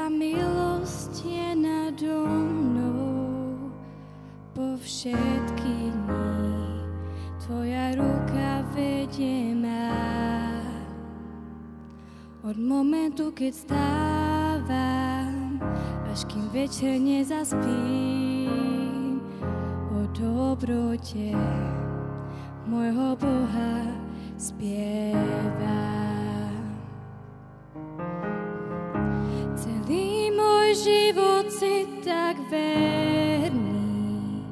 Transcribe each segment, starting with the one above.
milosť je nado mnou po všetky dni. Tvoja ruka vedie ma od momentu, keď stávam, až kým večer nezaspím. O dobrote môjho Boha spievam. Celý môj život si tak verný,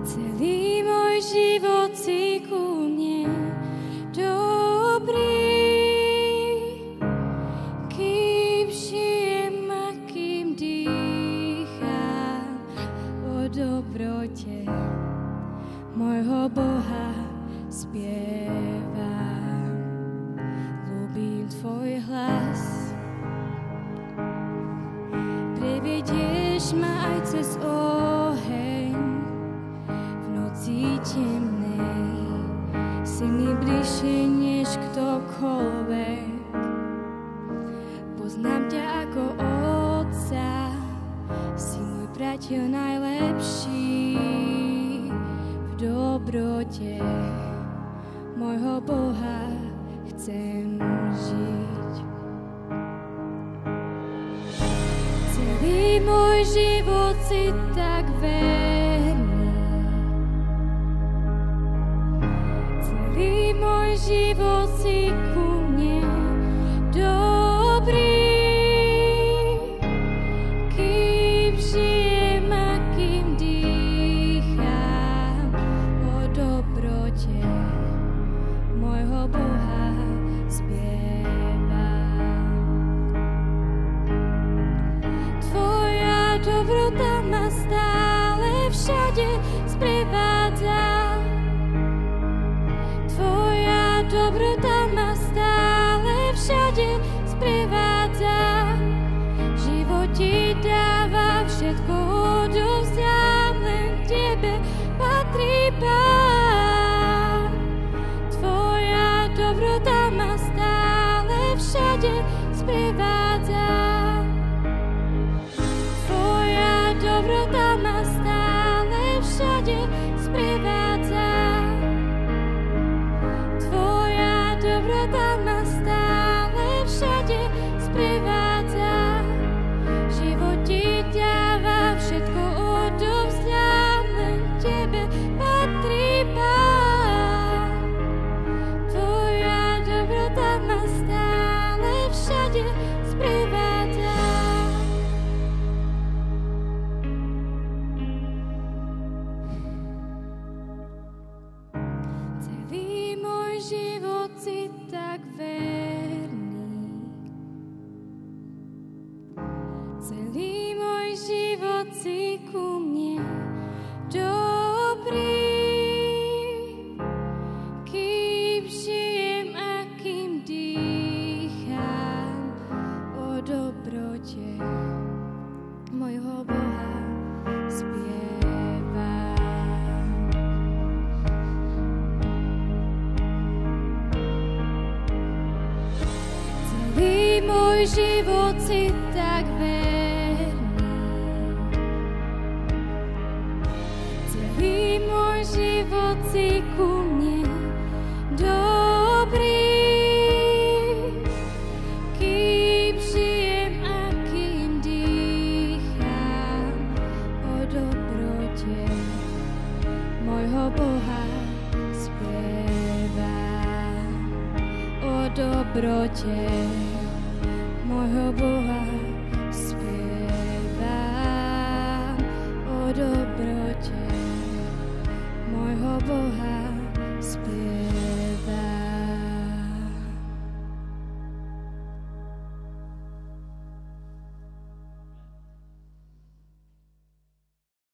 celý môj život si ku mne dobrý. Kým žijem a kým dýcham, o dobrote môjho Boha spievam. Ľúbim tvoj hlas, prevedieš ma aj cez oheň. V noci temnej si mi bližšie než ktokoľvek. Poznám ťa ako otca, si môj priateľ najlepší. V dobrote môjho Boha chcem žiť. Celý môj život si tak verný, celý môj život si ku mne dobrý. Kým žijem a kým dýcham, o dobrote môjho Boha spievam. Tvoja dobrota ma stále všade sprevádza. Tvoja dobrota ma stále všade sprevádza. Život ti dáva, všetko odovzdám, len tebe patrí Pán. Tvoja dobrota ma stále všade sprevádza. Tvoja dobrota ma stále všade sprevádza. Tvoja dobrota ma stále všade sprevádza. Život ti dáva, všetko odovzdám, len tebe patrí Pán. Tvoja dobrota ma stále všade sprevádza. Celý môj život si tak verný, celý môj život si ku mne dobrý. Kým žijem a kým dýcham, o dobrote môjho Boha spievam. Celý môj život si tak verný, celý môj život si ku mne dobrý. Kým žijem a kým dýcham, o dobrote môjho Boha spievam. O dobrote môjho Boha spievam. O dobrote môjho Boha